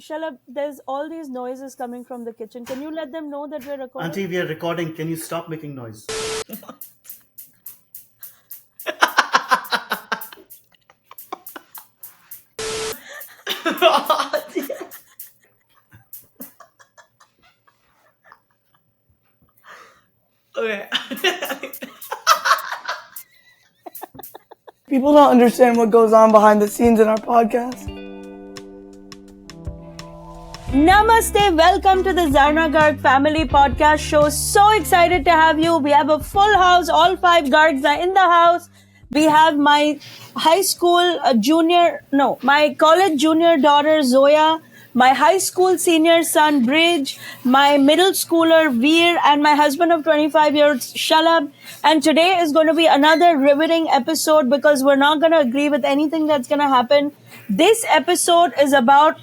Shalab, there's all these noises coming from the kitchen. Can you let them know that we're recording? Auntie, we are recording. Can you stop making noise? Okay. People don't understand what goes on behind the scenes in our podcast. Namaste, welcome to the Zarna Garg family podcast show. So excited to have you. We have a full house. All 5 Gargs are in the house. We have my my college junior daughter Zoya, my high school senior son Bridge, my middle schooler Veer, and my husband of 25 years Shalab. And today is going to be another riveting episode because we're not going to agree with anything that's going to happen. This episode is about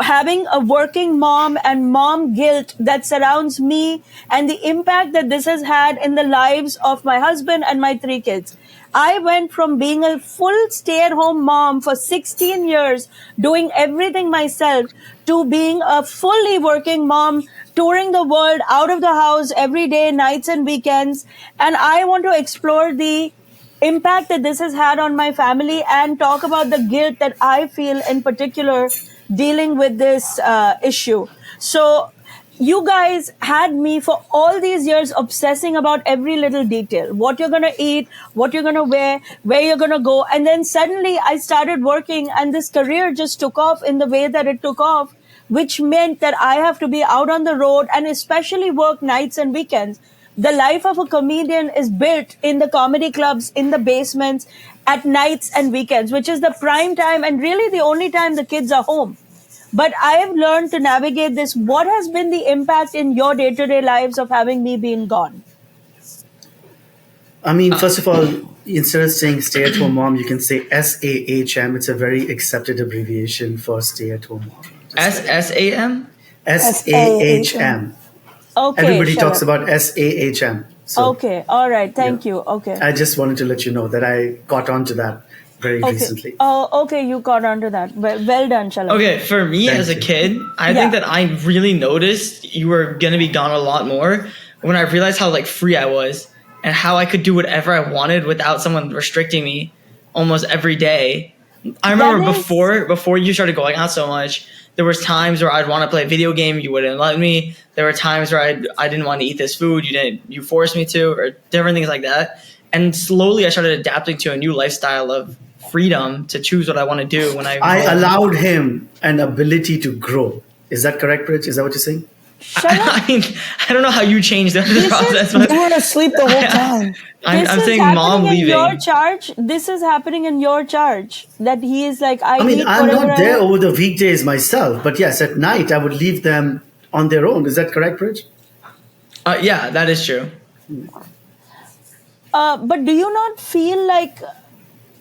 having a working mom and mom guilt that surrounds me and the impact that this has had in the lives of my husband and my 3 kids. I went from being a full stay-at-home mom for 16 years, doing everything myself, to being a fully working mom, touring the world, out of the house every day, nights and weekends. And I want to explore the impact that this has had on my family and talk about the guilt that I feel in particular dealing with this issue. So you guys had me for all these years obsessing about every little detail, what you're going to eat, what you're going to wear, where you're going to go. And then suddenly I started working and this career just took off in the way that it took off, which meant that I have to be out on the road and especially work nights and weekends. The life of a comedian is built in the comedy clubs, in the basements, at nights and weekends, which is the prime time and really the only time the kids are home. But I have learned to navigate this. What has been the impact in your day-to-day lives of having me been gone? I mean, first of all, instead of saying stay-at-home mom, you can say SAHM. It's a very accepted abbreviation for stay-at-home mom. SAM? SAHM. Okay, Everybody shut talks up. about SAHM. So Okay, all right, thank you. Okay. I just wanted to let you know that I got onto that very recently. Oh, okay, you got onto that. Well done, Shalom. Okay, for me Thank as a you. kid, I Yeah. think that I really noticed you were going to be gone a lot more when I realized how free I was and how I could do whatever I wanted without someone restricting me almost every day. I remember That is- before you started going out so much, there was times where I'd want to play a video game, you wouldn't let me. There were times where I didn't want to eat this food, you forced me to, or different things like that. And slowly I started adapting to a new lifestyle of freedom to choose what I want to do when I allowed him an ability to grow. Is that correct, Bridge? Is that what you're saying? Shalom, I mean, I don't know how you changed the is- process, You but were asleep the whole time. I'm this is saying happening mom in leaving. your charge. This is happening in your charge. That he is like, I I mean, eat I'm whatever not I there want. over the weekdays myself, but yes, at night I would leave them on their own. Is that correct, Bridge? Yeah, that is true. But do you not feel like,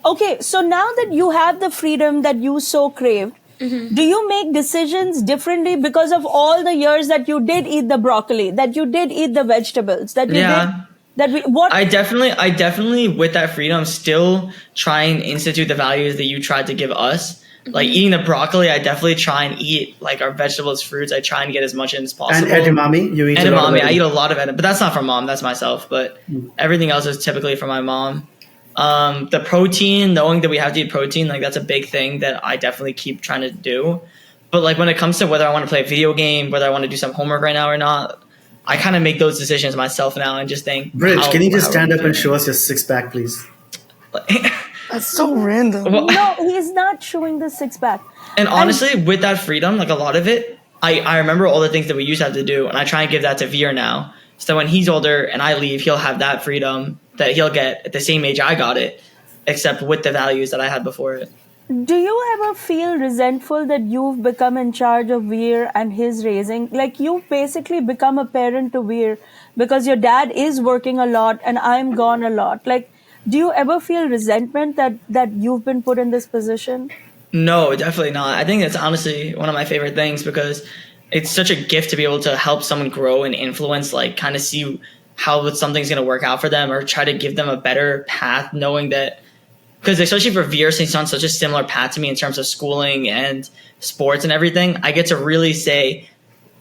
okay, so now that you have the freedom that you so craved, do you make decisions differently because of all the years that you did eat the broccoli, that you did eat the vegetables, that you Yeah. did, that we, what? I definitely, with that freedom, still try and institute the values that you tried to give us. Like eating the broccoli, I definitely try and eat our vegetables, fruits. I try and get as much in as possible. And edamame, you eat a lot of Edamame, I eat edamame. a lot of edamame, but that's not from mom. That's myself. But everything else is typically from my mom. The protein, knowing that we have to eat protein, that's a big thing that I definitely keep trying to do. But when it comes to whether I want to play a video game, whether I want to do some homework right now or not, I kind of make those decisions myself now and just think. Bridge, can you just stand up and show? show us your 6-pack, please? That's so random. No, he's not showing the 6-pack. And honestly, with that freedom, a lot of it, I remember all the things that we used to have to do, and I try and give that to Veer now. So when he's older and I leave, he'll have that freedom that he'll get at the same age I got it, except with the values that I had before it. Do you ever feel resentful that you've become in charge of Veer and his raising? Like you've basically become a parent to Veer because your dad is working a lot and I'm gone a lot. Like, do you ever feel resentment that you've been put in this position? No, definitely not. I think it's honestly one of my favorite things because it's such a gift to be able to help someone grow and influence, kind of see how something's going to work out for them or try to give them a better path, knowing that because especially for Veer, since he's on such a similar path to me in terms of schooling and sports and everything, I get to really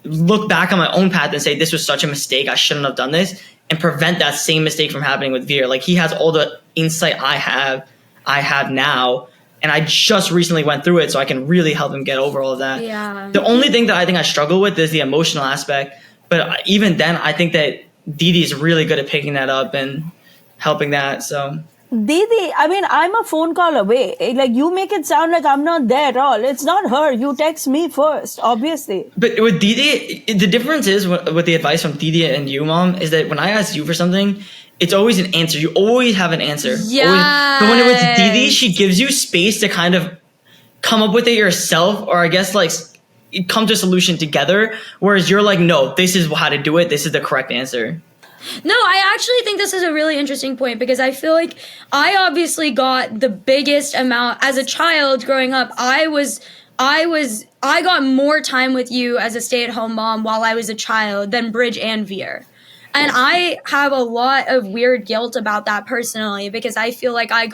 look back on my own path and say, this was such a mistake. I shouldn't have done this, and prevent that same mistake from happening with Veer. Like, he has all the insight I have now. And I just recently went through it, so I can really help him get over all of that. Yeah. The only thing that I think I struggle with is the emotional aspect. But even then, I think that Didi is really good at picking that up and helping that. So Didi, I mean, I'm a phone call away. Like, you make it sound like I'm not there at all. It's not her. You text me first, obviously. But with Didi, the difference is with the advice from Didi and you, Mom, is that when I ask you for something, it's always an answer. You always have an answer. Yes. But when it was Didi, she gives you space to kind of come up with it yourself, or I guess like come to a solution together. Whereas you're like, no, this is how to do it. This is the correct answer. No, I actually think this is a really interesting point, because I feel like I obviously got the biggest amount as a child growing up. I got more time with you as a stay-at-home mom while I was a child than Bridge and Veer. And I have a lot of weird guilt about that personally, because I feel like I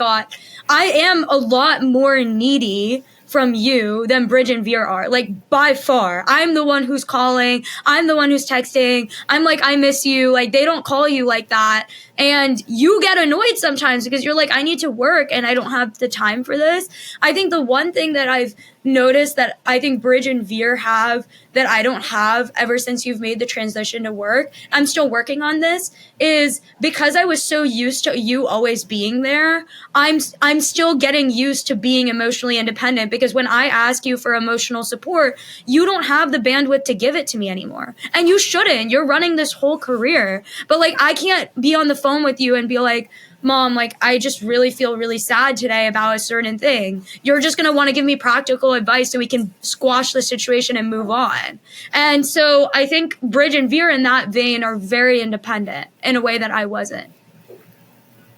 am a lot more needy from you than Bridge and Veer are, like, by far. I'm the one who's calling. I'm the one who's texting. I'm like, I miss you. Like, they don't call you like that. And you get annoyed sometimes because you're like, I need to work and I don't have the time for this. I think the one thing that I've noticed that I think Bridge and Veer have that I don't have ever since you've made the transition to work, I'm still working on this, is because I was so used to you always being there, I'm still getting used to being emotionally independent, because when I ask you for emotional support, you don't have the bandwidth to give it to me anymore. And you shouldn't. You're running this whole career. But like, I can't be on the phone with you and be like, Mom, like, I just really feel really sad today about a certain thing. You're just going to want to give me practical advice so we can squash the situation and move on. And so I think Bridge and Veer in that vein are very independent in a way that I wasn't.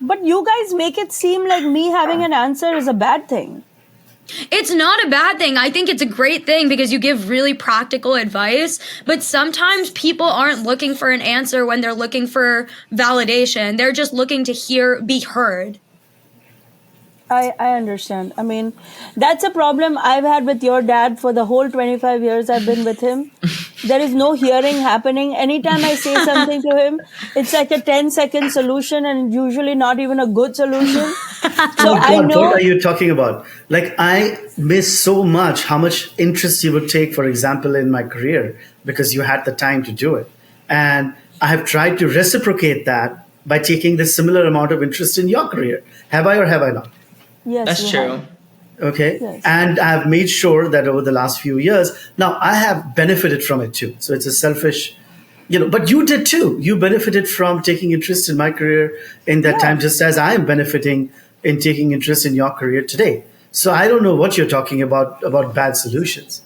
But you guys make it seem like me having an answer is a bad thing. It's not a bad thing. I think it's a great thing because you give really practical advice, but sometimes people aren't looking for an answer when they're looking for validation. They're just looking to be heard. I understand. I mean, that's a problem I've had with your dad for the whole 25 years I've been with him. There is no hearing happening. Anytime I say something to him, it's like a 10-second solution and usually not even a good solution. So I know. What are you talking about? Like, I miss so much how much interest you would take, for example, in my career, because you had the time to do it. And I have tried to reciprocate that by taking the similar amount of interest in your career. Have I or have I not? Yes, That's true. have. Okay. Yes. And I've made sure that over the last few years, now I have benefited from it too. So it's a selfish, but you did too. You benefited from taking interest in my career in that time, just as I am benefiting in taking interest in your career today. So I don't know what you're talking about bad solutions.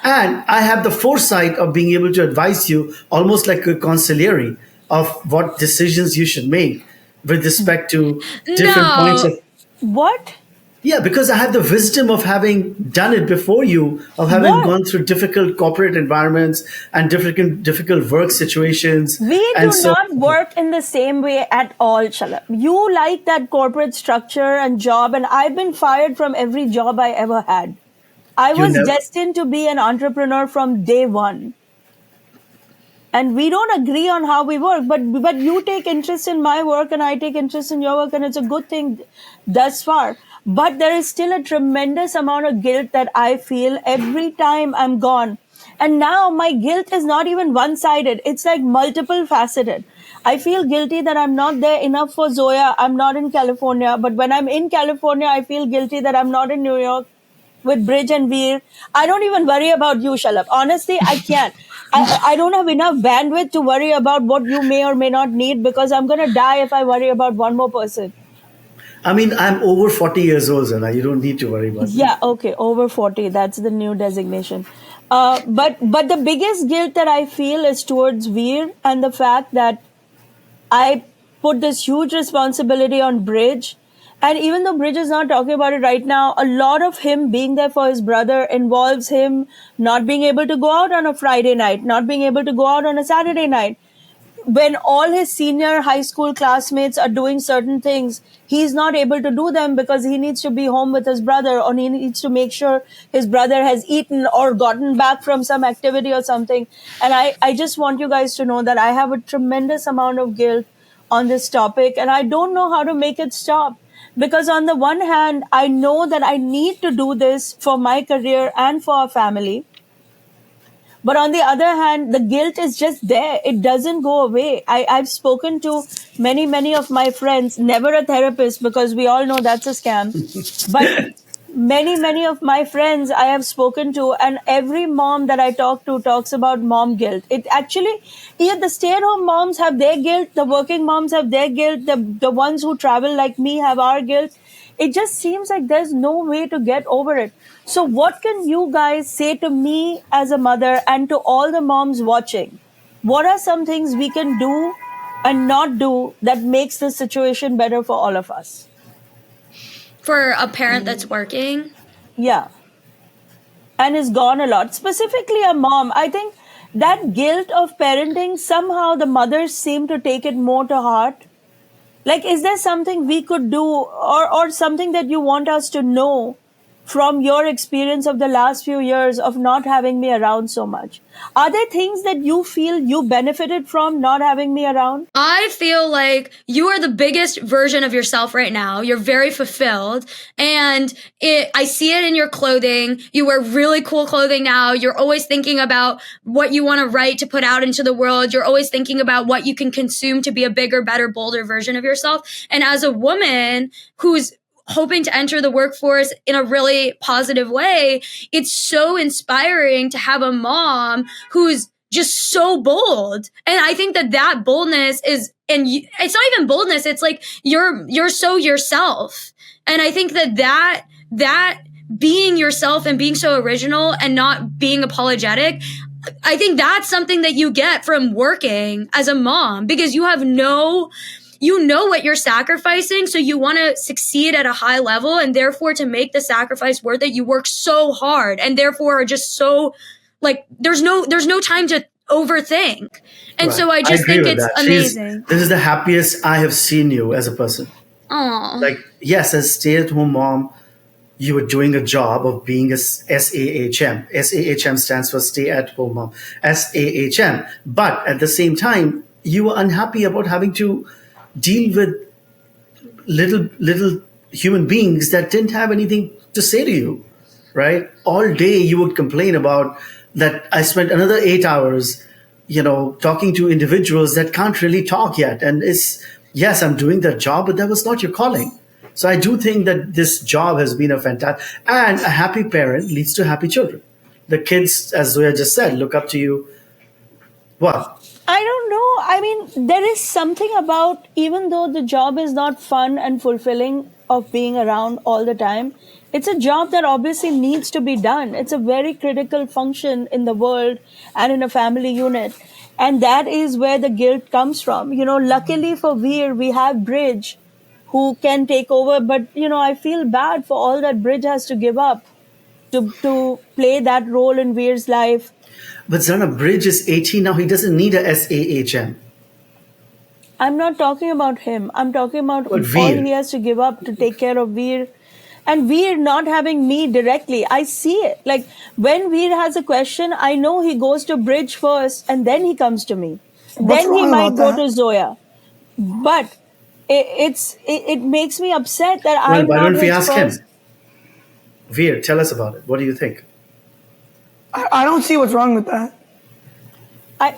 And I have the foresight of being able to advise you almost like a consigliere of what decisions you should make with respect to different points of. What? Yeah, because I have the wisdom of having done it before you, of having gone through difficult corporate environments and difficult work situations. We do not work in the same way at all, Shalab. You like that corporate structure and job, and I've been fired from every job I ever had. I was destined to be an entrepreneur from day one. And we don't agree on how we work, but you take interest in my work and I take interest in your work, and it's a good thing thus far. But there is still a tremendous amount of guilt that I feel every time I'm gone. And now my guilt is not even one-sided. It's like multiple faceted. I feel guilty that I'm not there enough for Zoya. I'm not in California. But when I'm in California, I feel guilty that I'm not in New York with Bridge and Veer. I don't even worry about you, Shalab. Honestly, I can't. I don't have enough bandwidth to worry about what you may or may not need, because I'm going to die if I worry about one more person. I mean, I'm over 40 years old, Zana. You don't need to worry about me. Yeah, okay, over 40. That's the new designation. But the biggest guilt that I feel is towards Veer, and the fact that I put this huge responsibility on Bridge. And even though Bridge is not talking about it right now, a lot of him being there for his brother involves him not being able to go out on a Friday night, not being able to go out on a Saturday night. when all his senior high school classmates are doing certain things, he's not able to do them because he needs to be home with his brother, or he needs to make sure his brother has eaten or gotten back from some activity or something. And I just want you guys to know that I have a tremendous amount of guilt on this topic, and I don't know how to make it stop. Because on the one hand, I know that I need to do this for my career and for our family. But on the other hand, the guilt is just there. It doesn't go away. I've spoken to many of my friends, never a therapist because we all know that's a scam. But many of my friends I have spoken to, and every mom that I talk to talks about mom guilt. It actually, yeah, the stay-at-home moms have their guilt, the working moms have their guilt, the ones who travel like me have our guilt. It just seems like there's no way to get over it. So what can you guys say to me as a mother and to all the moms watching? What are some things we can do and not do that makes this situation better for all of us? For a parent that's working, Yeah. And is gone a lot, specifically a mom. I think that guilt of parenting, somehow the mothers seem to take it more to heart. Like, is there something we could do, or something that you want us to know from your experience of the last few years of not having me around so much? Are there things that you feel you benefited from not having me around? I feel like you are the biggest version of yourself right now. You're very fulfilled, and I see it in your clothing. You wear really cool clothing now. You're always thinking about what you want to write to put out into the world. You're always thinking about what you can consume to be a bigger, better, bolder version of yourself. And as a woman who's hoping to enter the workforce in a really positive way, it's so inspiring to have a mom who's just so bold. And I think that boldness is, it's not even boldness. It's like, you're so yourself. And I think that being yourself and being so original and not being apologetic, I think that's something that you get from working as a mom, because you know what you're sacrificing, so you want to succeed at a high level, and therefore to make the sacrifice worth it, you work so hard, and therefore are just so, like, there's no time to overthink. And Right. so I just agree think with it's that. amazing. This is the happiest I have seen you as a person. Aw. Like, yes, as stay-at-home mom, you were doing a job of being a SAHM. SAHM stands for stay-at-home mom. SAHM. But at the same time, you were unhappy about having to deal with little human beings that didn't have anything to say to you, right? All day you would complain about that. I spent another 8 hours, talking to individuals that can't really talk yet. And yes, I'm doing that job, but that was not your calling. So I do think that this job has been a fantastic, and a happy parent leads to happy children. The kids, as Zoya just said, look up to you. What? I don't know. I mean, there is something about, even though the job is not fun and fulfilling of being around all the time, it's a job that obviously needs to be done. It's a very critical function in the world and in a family unit. And that is where the guilt comes from. Luckily for Veer, we have Bridge who can take over. But, I feel bad for all that Bridge has to give up to play that role in Veer's life. But Zarna, Bridge is 18 now. He doesn't need a SAHM. I'm not talking about him. I'm talking about all Veer. he has to give up to take care of Veer. And Veer not having me directly. I see it. Like, when Veer has a question, I know he goes to Bridge first and then he comes to me. What's Then he wrong might about go that? to Zoya. But it makes me upset that Well, I'm why not don't we his ask first. him? Veer, tell us about it. What do you think? I don't see what's wrong with that.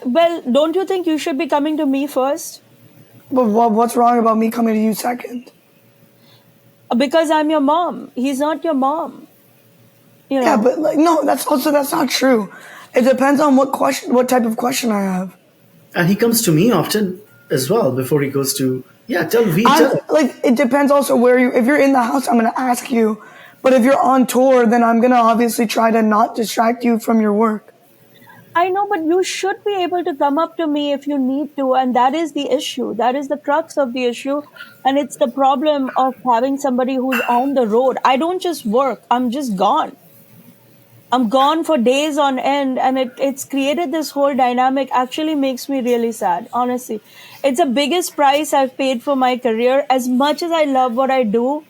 Well, don't you think you should be coming to me first? But what's wrong about me coming to you second? Because I'm your mom. He's not your mom. Yeah, but no, that's not true. It depends on what type of question I have. And he comes to me often as well before he goes to, tell Veer. It depends also if you're in the house, I'm going to ask you. But if you're on tour, then I'm going to obviously try to not distract you from your work. I know, but you should be able to come up to me if you need to. And that is the issue. That is the crux of the issue. And it's the problem of having somebody who's on the road. I don't just work. I'm just gone. I'm gone for days on end, and it's created this whole dynamic. Actually makes me really sad, honestly. It's the biggest price I've paid for my career. As much as I love what I do,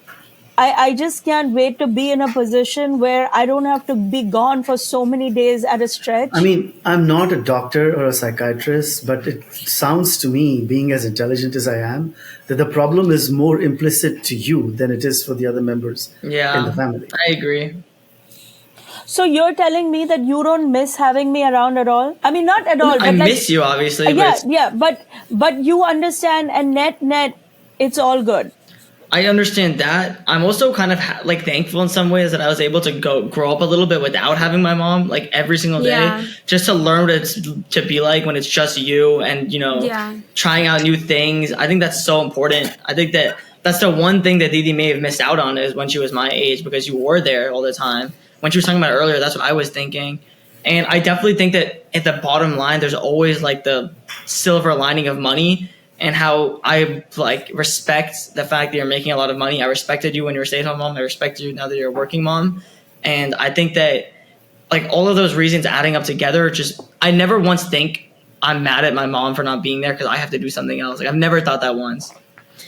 I just can't wait to be in a position where I don't have to be gone for so many days at a I stretch. mean, I'm not a doctor or a psychiatrist, but it sounds to me, being as intelligent as I am, that the problem is more implicit to you than it is for the other members in the Yeah, family. I agree. So you're telling me that you don't miss having me around at all? I mean, not at all, I but like, miss you, obviously, but yeah, yeah, but you understand, and net, it's all good. I understand that. I'm also kind of like thankful in some ways that I was able to grow up a little bit without having my mom, like every single day, Yeah. just to learn what it's to be like when it's just you and Yeah. trying out new things. I think that's so important. I think that that's the one thing that Didi may have missed out on is when she was my age, because you were there all the time. When she was talking about it earlier, that's what I was thinking. And I definitely think that at the bottom line, there's always like the silver lining of money, and how I like respect the fact that you're making a lot of money. I respected you when you were a stay-at-home mom. I respect you now that you're a working mom. And I think that like all of those reasons adding up together, just I never once think I'm mad at my mom for not being there because I have to do something else. Like I've never thought that once.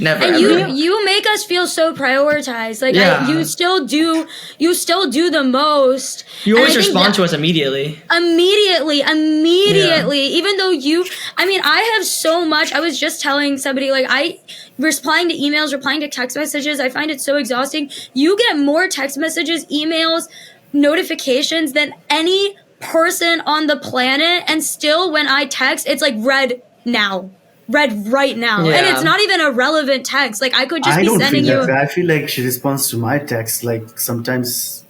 Never. And ever. you make us feel so prioritized. Like Yeah. you still do the most. You And always I think respond that- to us immediately. Immediately, even though I have so much. I was just telling somebody, like, I replying to emails, replying to text messages, I find it so exhausting. You get more text messages, emails, notifications than any person on the planet, and still when I text, it's like read right now, and Yeah. it's not even a relevant text. Like I could just I be don't sending feel you. that way. I feel like she responds to my text like sometimes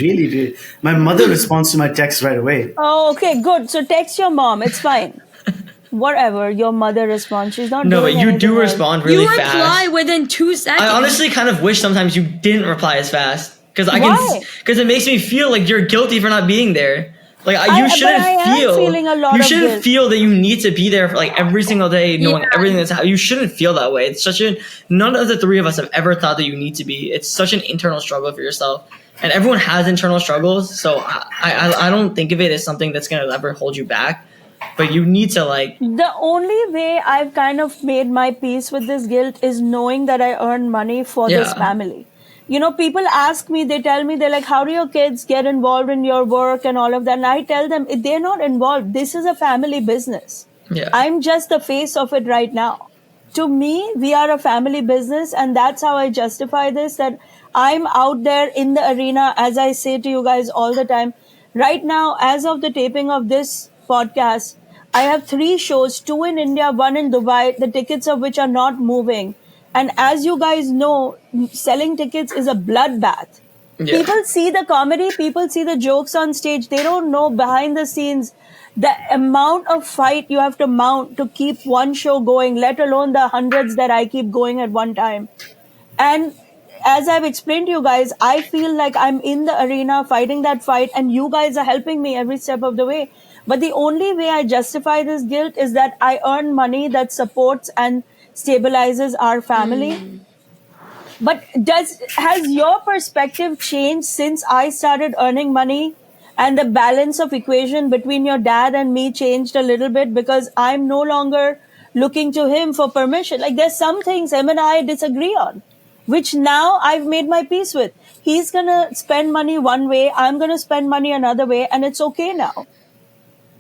really, really. My mother responds to my text right away. Oh, okay, good. So text your mom. It's fine. Whatever your mother responds, she's not. No, doing but you anything do else. respond really You reply fast. within 2 seconds. I honestly kind of wish sometimes you didn't reply as fast because Why? because it makes me feel like you're guilty for not being there. Like you But shouldn't I am feel feeling a lot you of shouldn't guilt. feel that you need to be there for like every single day, knowing Yeah. everything that's happening. You shouldn't feel that way. It's such a none of the three of us have ever thought that you need to be. It's such an internal struggle for yourself, and everyone has internal struggles. So I don't think of it as something that's gonna ever hold you back. But you need to like The only way I've kind of made my peace with this guilt is knowing that I earn money for this Yeah. family. You know, people ask me, they tell me, they're like, how do your kids get involved in your work and all of that? And I tell them, they're not involved. This is a family business. yeah. I'm just the face of it right now. To me, we are a family business, and that's how I justify this, that I'm out there in the arena, as I say to you guys all the time. Right now, as of the taping of this podcast, I have 3 shows, 2 in India, 1 in Dubai, the tickets of which are not moving. And as you guys know, selling tickets is a bloodbath. Yeah. People see the comedy, people see the jokes on stage. They don't know behind the scenes the amount of fight you have to mount to keep one show going, let alone the hundreds that I keep going at one time. And as I've explained to you guys, I feel like I'm in the arena fighting that fight, and you guys are helping me every step of the way. But the only way I justify this guilt is that I earn money that supports and stabilizes our family. But has your perspective changed since I started earning money, and the balance of equation between your dad and me changed a little bit, because I'm no longer looking to him for permission? Like there's some things him and I disagree on, which now I've made my peace with. He's gonna spend money one way, I'm gonna spend money another way, and it's okay now.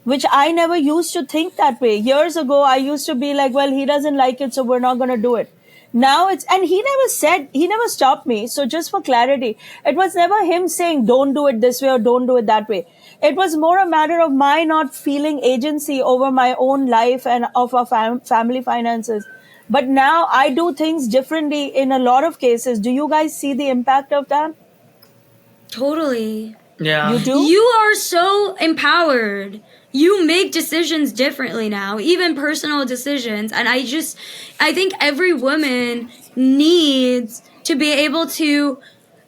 Which I never used to think that way. Years ago, I used to be like, well, he doesn't like it, so we're not going to do it. Now and he never stopped me. So just for clarity, it was never him saying, don't do it this way or don't do it that way. It was more a matter of my not feeling agency over my own life and of our family finances. But now I do things differently in a lot of cases. Do you guys see the impact of that? Totally. Yeah. You do? You are so empowered. You make decisions differently now, even personal decisions. And I think every woman needs to be able to,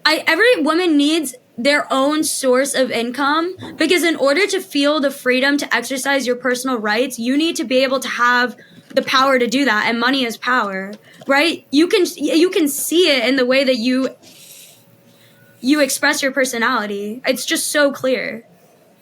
every woman needs their own source of income, because in order to feel the freedom to exercise your personal rights, you need to be able to have the power to do that. And money is power, right? You can see it in the way that you you express your personality. It's just so clear.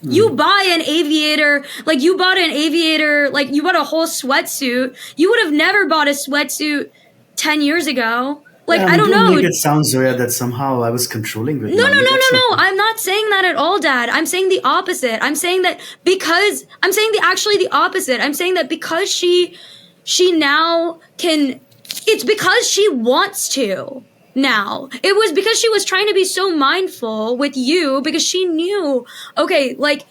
You buy an aviator, like you bought a whole sweatsuit. You would have never bought a sweatsuit 10 years ago. Like, Yeah, I don't know. make it sound, Zoya, that somehow I was controlling with No, money. no, no, That's no, not no. I'm not saying that at all, Dad. I'm saying the opposite. I'm saying that because I'm saying actually the opposite. I'm saying that because she now can, it's because she wants to now. It was because she was trying to be so mindful with you because she knew, okay, like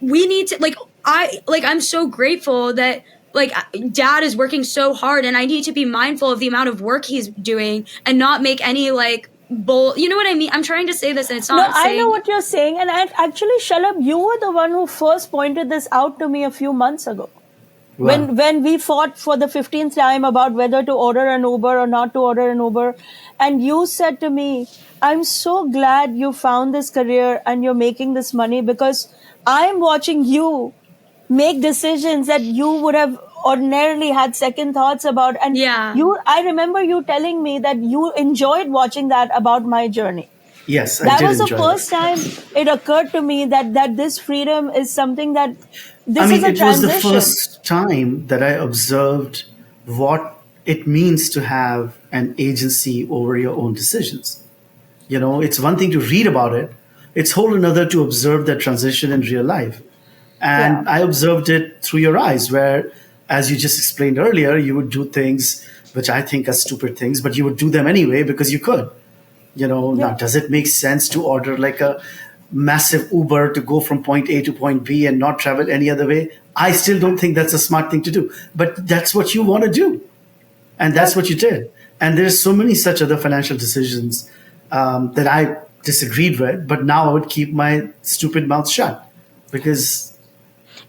we need to I'm so grateful that like Dad is working so hard and I need to be mindful of the amount of work he's doing and not make any like you know what I mean? I'm trying to say this and it's No, not I saying know what you're saying. And actually, Shalab, you were the one who first pointed this out to me a few months ago. Wow. When we fought for the 15th time about whether to order an Uber or not to order an Uber, and you said to me, I'm so glad you found this career and you're making this money because I'm watching you make decisions that you would have ordinarily had second thoughts about. And Yeah. I remember you telling me that you enjoyed watching that about my journey. Yes, I That did was the enjoy first that. time it occurred to me that this freedom is something that I this is mean, a it was the transition. first time that I observed what it means to have an agency over your own decisions. You know, it's one thing to read about it, it's whole another to observe that transition in real life. Yeah. And I observed it through your eyes, where, as you just explained earlier, you would do things which I think are stupid things, but you would do them anyway because you could. Now, Yeah. does it make sense to order like a massive Uber to go from point A to point B and not travel any other way? I still don't think that's a smart thing to do, but that's what you want to do. And that's what you did. And there's so many such other financial decisions that I disagreed with, but now I would keep my stupid mouth shut because,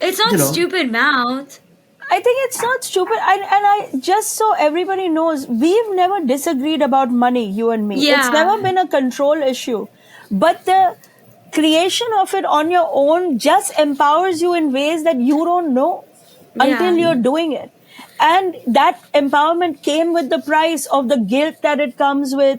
It's not you know, stupid mouth. I think it's not stupid. I just so everybody knows, we've never disagreed about money, you and me. It's Yeah. never been a control issue. But the creation of it on your own just empowers you in ways that you don't know until Yeah. you're doing it. And that empowerment came with the price of the guilt that it comes with,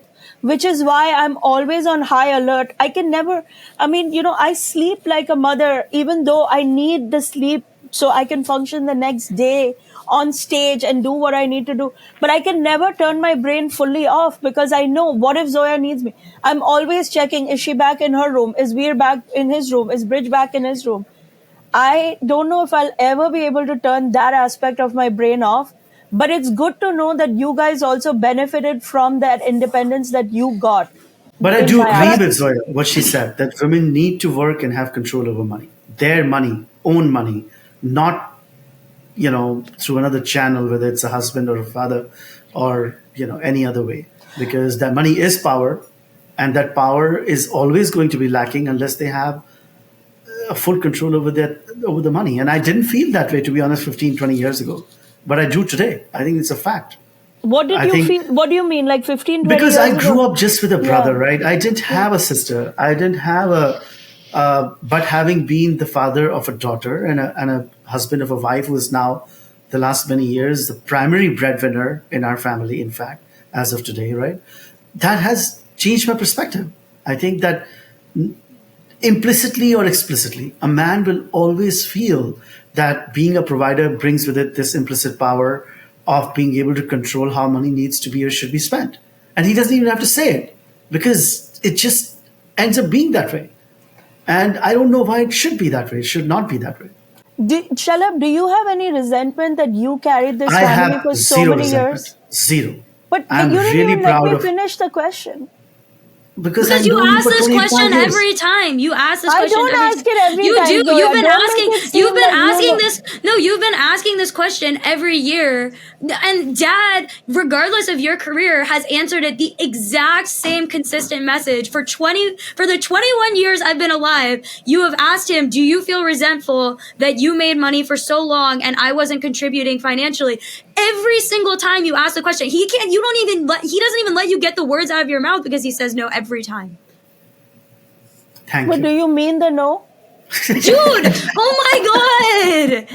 which is why I'm always on high alert. I can never, I sleep like a mother, even though I need the sleep so I can function the next day on stage and do what I need to do. But I can never turn my brain fully off because I know, what if Zoya needs me? I'm always checking, is she back in her room? Is Veer back in his room? Is Bridge back in his room? I don't know if I'll ever be able to turn that aspect of my brain off, but it's good to know that you guys also benefited from that independence that you got but I in do my agree with absence. Zoya, what she said, that women need to work and have control over money, their money, own money, not, through another channel, whether it's a husband or a father or, any other way, because that money is power, and that power is always going to be lacking unless they have a full control over the money. And I didn't feel that way, to be honest, 15, 20 years ago, but I do today. I think it's a fact. What did I you think feel? What do you mean? Like 15, 20 because years I grew ago? up just with a Yeah. brother, right? I didn't have a sister. I didn't have but having been the father of a daughter and a husband of a wife who is now, the last many years, the primary breadwinner in our family, in fact, as of today, right? That has changed my perspective. I think that implicitly or explicitly, a man will always feel that being a provider brings with it this implicit power of being able to control how money needs to be or should be spent. And he doesn't even have to say it because it just ends up being that way. And I don't know why it should be that way. It should not be that way. Shalab, do you have any resentment that you carried this I family have for so zero many resentment. years? Zero. But I'm you didn't really even let proud me of finish the question. because Because I've you known you ask for this 25 question years. every time. You ask this I question don't every ask it every You time, do. Zoya. You've been Don't asking. make it seem You've been that you asking know. this. No, you've been asking this question every year. And Dad, regardless of your career, has answered it the exact same consistent message for the 21 years I've been alive. You have asked him, "Do you feel resentful that you made money for so long and I wasn't contributing financially?" Every single time you ask the question, he doesn't even let you get the words out of your mouth because he says no every time. Thank But do you. you mean the no? Dude, oh my god.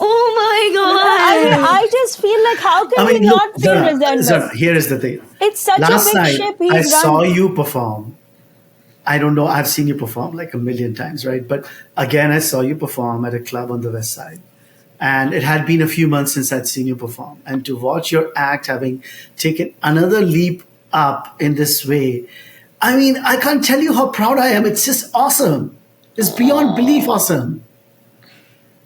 Oh I mean, my god. I just feel like, how can I we mean, look, not feel Zara, resentment? here is the thing. It's such a Last big night, ship I he's saw run. you perform I don't know. I've seen you perform like a million times, right? But again, I saw you perform at a club on the West Side. And it had been a few months since I'd seen you perform. And to watch your act having taken another leap up in this way, I mean, I can't tell you how proud I am. It's just awesome. It's beyond belief awesome.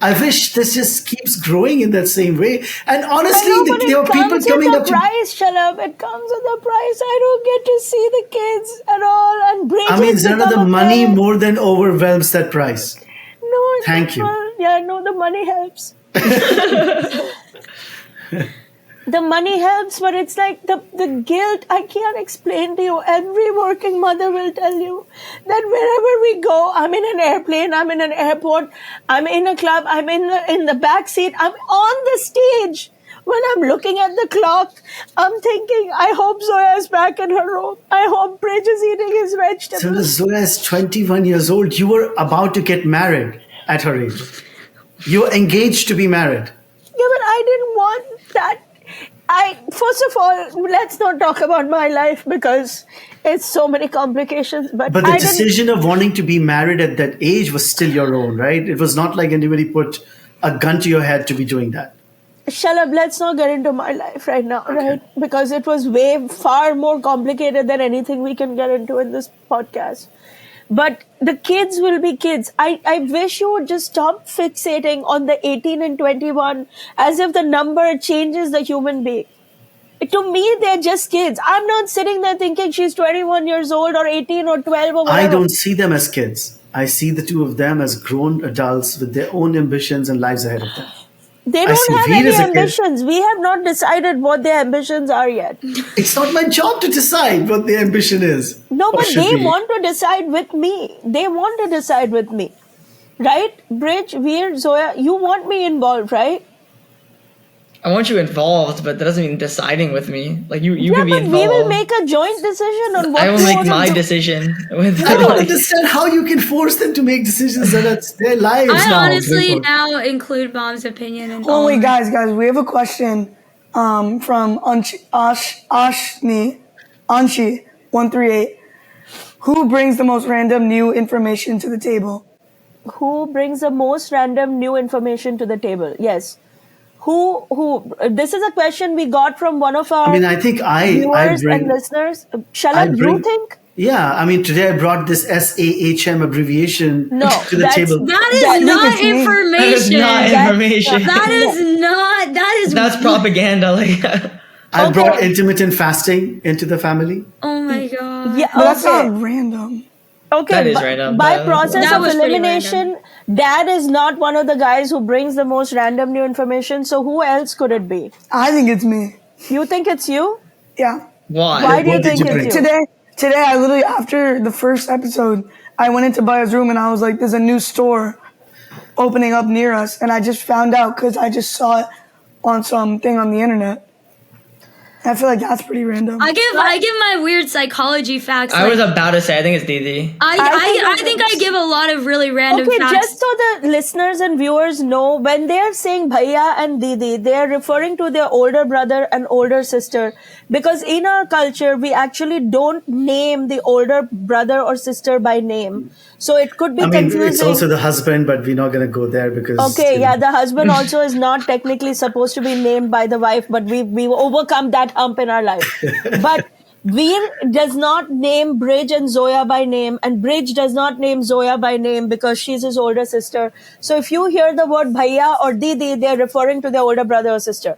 I wish this just keeps growing in that same way. And honestly, there are people coming up to me. Price, Shalab. It comes with a price. I don't get to see the kids at all. And Bridget, I mean, Zarna, the money more than overwhelms that price. No, Thank you. Yeah, no, the money helps. The money helps, but it's like the guilt. I can't explain to you. Every working mother will tell you that wherever we go, I'm in an airplane, I'm in an airport, I'm in a club, I'm in the back seat, I'm on the stage. When I'm looking at the clock, I'm thinking, I hope Zoya is back in her room. I hope Bridge is eating his vegetables. So Zoya is 21 years old. You were about to get married at her age. You were engaged to be married. Yeah, but I didn't want that. First of all, let's not talk about my life because it's so many complications. But the decision of wanting to be married at that age was still your own, right? It was not like anybody put a gun to your head to be doing that. Shalab, let's not get into my life right now, right? Because it was far more complicated than anything we can get into in this podcast. But the kids will be kids. I wish you would just stop fixating on the 18 and 21 as if the number changes the human being. To me, they're just kids. I'm not sitting there thinking she's 21 years old or 18 or 12 or whatever. I don't see them as kids. I see the two of them as grown adults with their own ambitions and lives ahead of them. They don't have any ambitions. We have not decided what their ambitions are yet. It's not my job to decide what their ambition is. No, but they want to decide with me. They want to decide with me. Right? Bridge, Veer, Zoya, you want me involved, right? I want you involved, but that doesn't mean deciding with me. Like you can be but involved. We will make a joint decision on what I will make my decision. I don't understand how you can force them to make decisions that it's their lives I now. honestly now include Mom's opinion. And oh wait, guys, we have a question from Anshi 138. Who brings the most random new information to the table? Who brings the most random new information to the table? Yes. Who? This is a question we got from one of our I think viewers and listeners. Shalab, you think? Yeah, today I brought this SAHM abbreviation to the table. That is not information. That is not information. That's propaganda. I brought intermittent fasting into the family. Oh my god. Yeah, that's not random. Okay, that is random. By process of elimination, Dad is not one of the guys who brings the most random new information. So who else could it be? I think it's me. You think it's you? Yeah. Why do you think it's you? Today, I literally, after the first episode, I went into Baya's room and I was like, there's a new store opening up near us. And I just found out because I just saw it on something on the internet. I feel like that's pretty random. I give my weird psychology facts. I was about to say, I think it's Didi. I think I give a lot of really random facts. Okay, just so the listeners and viewers know, when they're saying Bhaiya and Didi, they're referring to their older brother and older sister. Because in our culture, we actually don't name the older brother or sister by name. So it could be confusing. It's also the husband, but we're not going to go there because... Okay, the husband also is not technically supposed to be named by the wife, but we overcome that hump in our life. But Veer does not name Bridge and Zoya by name, and Bridge does not name Zoya by name because she's his older sister. So if you hear the word Bhaiya or Didi, they're referring to their older brother or sister.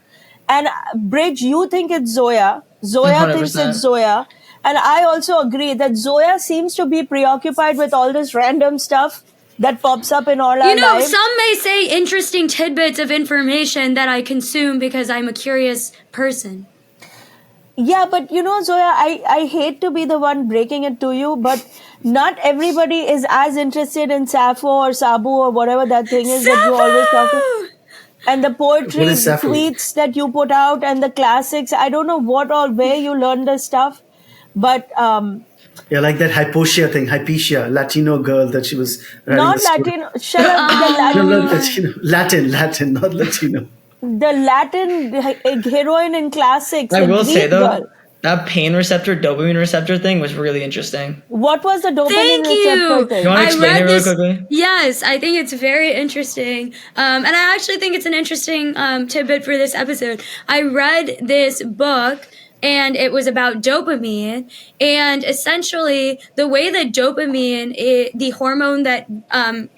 And Bridge, you think it's Zoya. Zoya 100%. thinks it's Zoya. And I also agree that Zoya seems to be preoccupied with all this random stuff that pops up in all our lives. Some may say interesting tidbits of information that I consume because I'm a curious person. Yeah, but Zoya, I hate to be the one breaking it to you, but not everybody is as interested in Sappho or Sabu or whatever that thing is that you always talk about. And the poetry tweets that you put out and the classics. I don't know where you learned this stuff, but like that Hypatia, Latino girl that she was not Latino. Shut up with the Latin, not Latino. The Latin heroine in classics. I will say though, that pain receptor, dopamine receptor thing was really interesting. What was the dopamine Thank receptor you. thing? You want to explain it really quickly? Yes, I think it's very interesting. And I actually think it's an interesting tidbit for this episode. I read this book and it was about dopamine. And essentially, the way that dopamine, the hormone that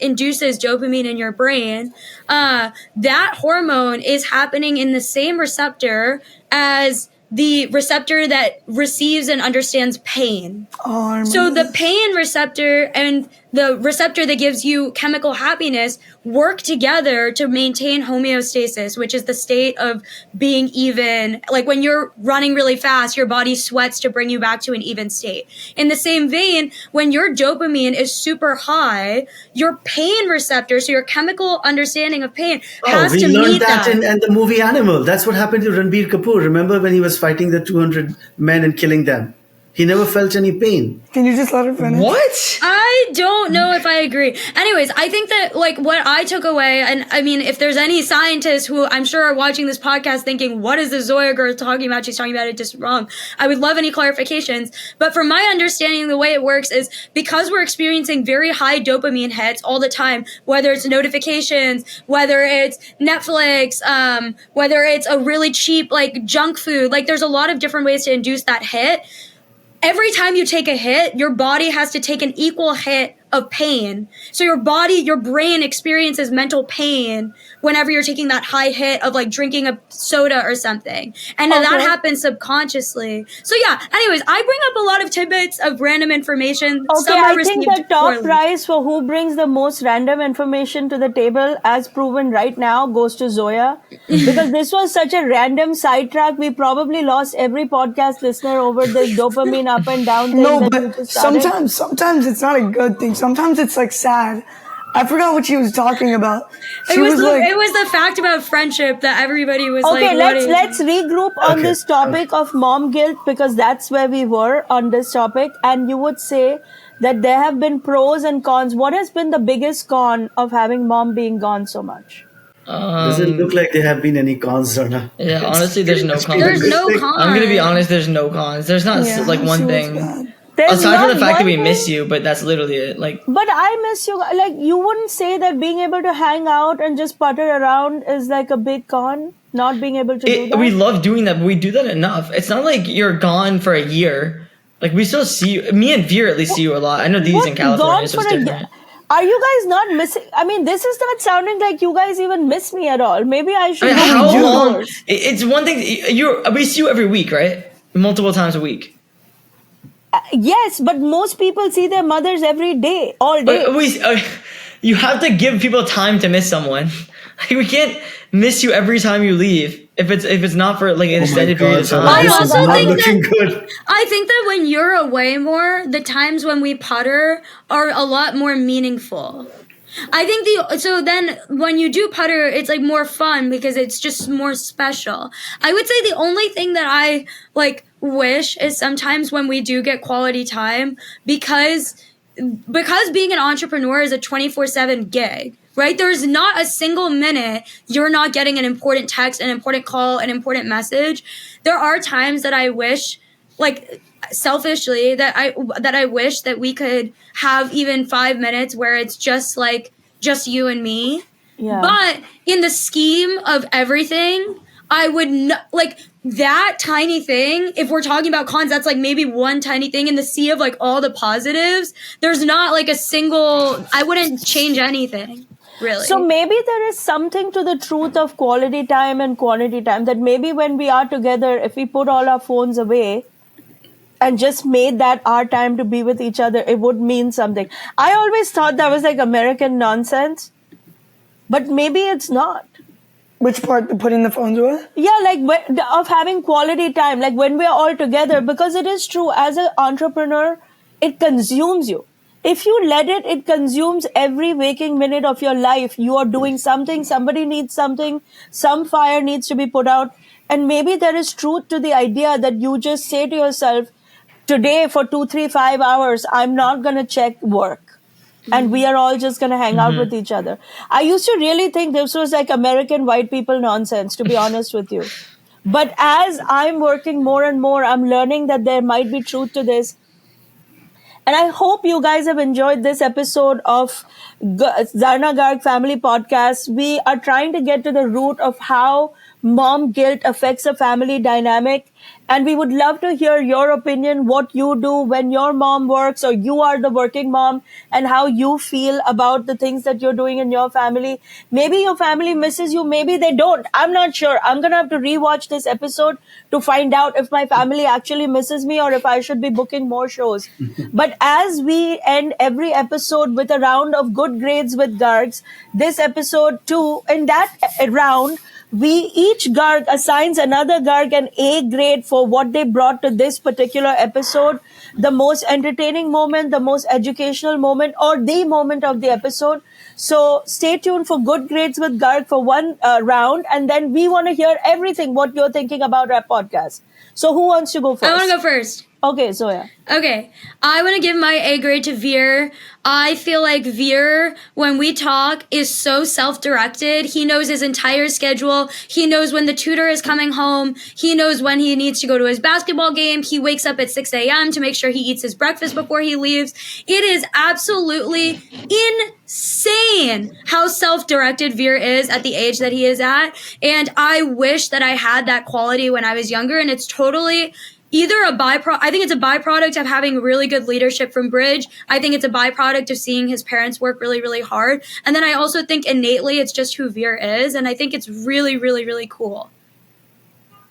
induces dopamine in your brain, that hormone is happening in the same receptor as the receptor that receives and understands pain. So the pain receptor and the receptor that gives you chemical happiness work together to maintain homeostasis, which is the state of being even. Like when you're running really fast, your body sweats to bring you back to an even state. In the same vein, when your dopamine is super high, your pain receptor, so your chemical understanding of pain, has to meet we learned that that. in the movie Animal. That's what happened to Ranbir Kapoor. Remember when he was fighting the 200 men and killing them? He never felt any pain. Can you just let her finish? What? I don't know if I agree. Anyways, I think that like what I took away, and I mean, if there's any scientists who I'm sure are watching this podcast thinking, what is this Zoya girl talking about? She's talking about it just wrong. I would love any clarifications. But from my understanding, the way it works is because we're experiencing very high dopamine hits all the time, whether it's notifications, whether it's Netflix, whether it's a really cheap like junk food, like there's a lot of different ways to induce that hit. Every time you take a hit, your body has to take an equal hit of pain. So your brain experiences mental pain whenever you're taking that high hit of like drinking a soda or something. And that happens subconsciously. So yeah, anyways, I bring up a lot of tidbits of random information. Okay, I think the top prize for who brings the most random information to the table, as proven right now, goes to Zoya. Because this was such a random sidetrack. We probably lost every podcast listener over this dopamine up and down thing. No, that you but just started. sometimes it's not a good thing. Sometimes it's like sad. I forgot what she was talking about. It was the fact about friendship that everybody was like. Okay, let's regroup on Okay. this topic of mom guilt, because that's where we were on this topic. And you would say that there have been pros and cons. What has been the biggest con of having mom being gone so much? Doesn't look like there have been any cons, Zarna. Yeah, honestly, there's no cons. There's no cons. I'm gonna be honest. There's no cons. There's not like one she was thing. bad. There's Aside from not the fact that one we thing- miss you, but that's literally it. Like, But I miss you. Like, you wouldn't say that being able to hang out and just putter around is like a big con? Not being able to do that? we love doing that, but we do that enough. It's not like you're gone for a year. Like, we still see you. Me and Veer at least see you a lot. I know Dee's What, in California, gone so it's for a different. year? Are you guys not missing? I mean, this is not sounding like you guys even miss me at all. Maybe I should I mean, go how do long? yours. It's one thing. We see you every week, right? Multiple times a week. Yes, but most people see their mothers every day, all day. You have to give people time to miss someone. Like, we can't miss you every time you leave if it's not for like an extended period of time. I This is also not think looking good. I think that when you're away more, the times when we putter are a lot more meaningful. I think so then when you do putter, it's like more fun because it's just more special. I would say the only thing that I like wish is sometimes when we do get quality time, because being an entrepreneur is a 24/7 gig, right? There's not a single minute you're not getting an important text, an important call, an important message. There are times that I wish, like selfishly, that I wish that we could have even 5 minutes where it's just you and me. Yeah. But in the scheme of everything, I would like that tiny thing. If we're talking about cons, that's like maybe one tiny thing in the sea of like all the positives. There's not like a single. I wouldn't change anything, really. So maybe there is something to the truth of quality time and quantity time, that maybe when we are together, if we put all our phones away and just made that our time to be with each other, it would mean something. I always thought that was like American nonsense, but maybe it's not. Which part? The putting the phones away? Yeah, like of having quality time, like when we're all together, because it is true, as an entrepreneur, it consumes you. If you let it, it consumes every waking minute of your life. You are doing something, somebody needs something, some fire needs to be put out. And maybe there is truth to the idea that you just say to yourself, today for 2, 3, 5 hours, I'm not going to check work. And we are all just going to hang out with each other. I used to really think this was like American white people nonsense, to be honest with you. But as I'm working more and more, I'm learning that there might be truth to this. And I hope you guys have enjoyed this episode of Zarna Garg Family Podcast. We are trying to get to the root of how mom guilt affects a family dynamic. And we would love to hear your opinion, what you do when your mom works or you are the working mom, and how you feel about the things that you're doing in your family. Maybe your family misses you, maybe they don't. I'm not sure. I'm going to have to rewatch this episode to find out if my family actually misses me or if I should be booking more shows. But as we end every episode with a round of good grades with Gargs, this episode too, in that round, we each Garg assigns another Garg an A grade for what they brought to this particular episode, the most entertaining moment, the most educational moment, or the moment of the episode. So stay tuned for good grades with Garg for one round, and then we want to hear everything what you're thinking about our podcast. So who wants to go first? I want to go first. Okay, Zoya. Okay, I want to give my A grade to Veer. I feel like Veer, when we talk, is so self-directed. He knows his entire schedule. He knows when the tutor is coming home. He knows when he needs to go to his basketball game. He wakes up at 6 a.m. to make sure he eats his breakfast before he leaves. It is absolutely insane how self-directed Veer is at the age that he is at. And I wish that I had that quality when I was younger, and it's totally either a byproduct. I think it's a byproduct of having really good leadership from Bridge. I think it's a byproduct of seeing his parents work really, really hard. And then I also think innately it's just who Veer is. And I think it's really, really, really cool.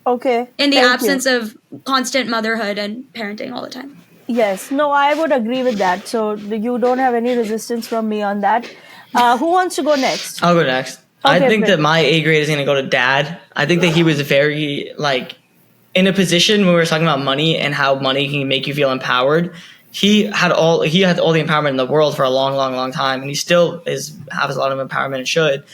Okay. In the thank absence you. of constant motherhood and parenting all the time. Yes. No, I would agree with that. So you don't have any resistance from me on that. Who wants to go next? I'll go next. I Okay, think Brett. that my A grade is going to go to Dad. I think that he was very, like, in a position when we were talking about money and how money can make you feel empowered. He had all the empowerment in the world for a long, long, long time, and he still has a lot of empowerment and should.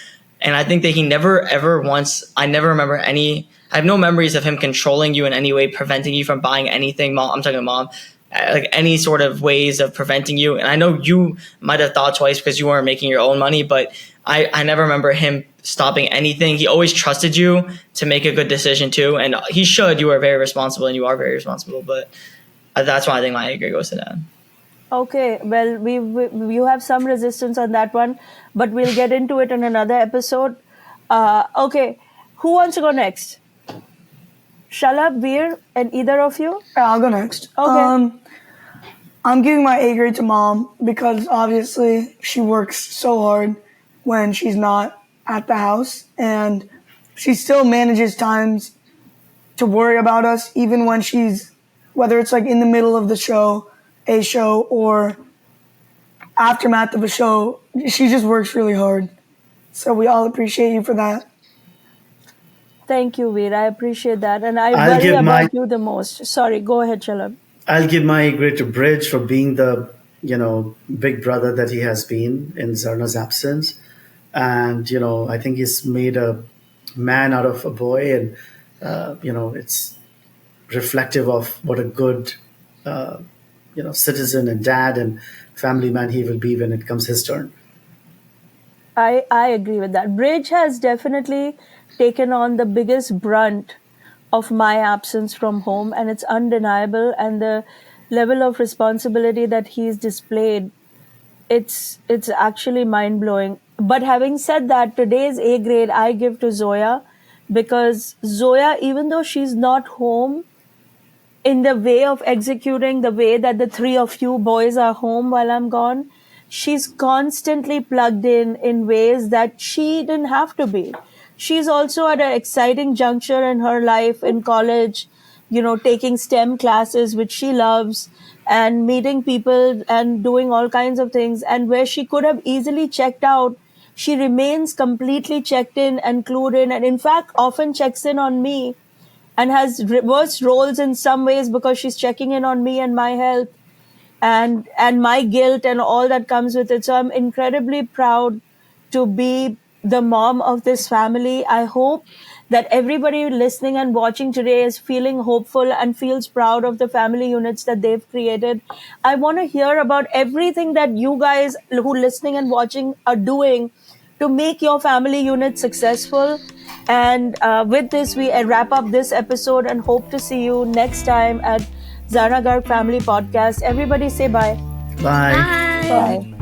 And I think that he never ever once. I never remember any. I have no memories of him controlling you in any way, preventing you from buying anything. Mom, I'm talking to mom. Like any sort of ways of preventing you. And I know you might have thought twice because you weren't making your own money, but I never remember him stopping anything. He always trusted you to make a good decision too. And he should. You are very responsible and you are very responsible. But that's why I think my A grade goes to Dad. Okay, well, you have some resistance on that one, but we'll get into it in another episode. Okay, who wants to go next? Shalab, Veer, and either of you? Yeah, I'll go next. Okay. I'm giving my A grade to mom because obviously she works so hard when she's not at the house, and she still manages times to worry about us even when she's, whether it's like in the middle of the show, a show, or aftermath of a show, she just works really hard. So we all appreciate you for that. Thank you, Veer. I appreciate that. And I I'll worry give about you the most. Sorry, go ahead, Shalab. I'll give my A grade to Bridge for being the, big brother that he has been in Zarna's absence. And, I think he's made a man out of a boy. And, it's reflective of what a good, citizen and dad and family man he will be when it comes his turn. I agree with that. Bridge has definitely taken on the biggest brunt of my absence from home, and it's undeniable. And the level of responsibility that he's displayed, it's actually mind blowing. But having said that, today's A grade I give to Zoya, because Zoya, even though she's not home in the way of executing the way that the three of you boys are home while I'm gone, she's constantly plugged in ways that she didn't have to be. She's also at an exciting juncture in her life in college, taking STEM classes, which she loves, and meeting people and doing all kinds of things. And where she could have easily checked out, she remains completely checked in and clued in, and in fact often checks in on me and has reversed roles in some ways because she's checking in on me and my health and my guilt and all that comes with it. So I'm incredibly proud to be the mom of this family. I hope that everybody listening and watching today is feeling hopeful and feels proud of the family units that they've created. I want to hear about everything that you guys who listening and watching are doing to make your family unit successful. And with this, we wrap up this episode and hope to see you next time at Zarna Garg Family Podcast. Everybody say bye. Bye. Bye. Bye.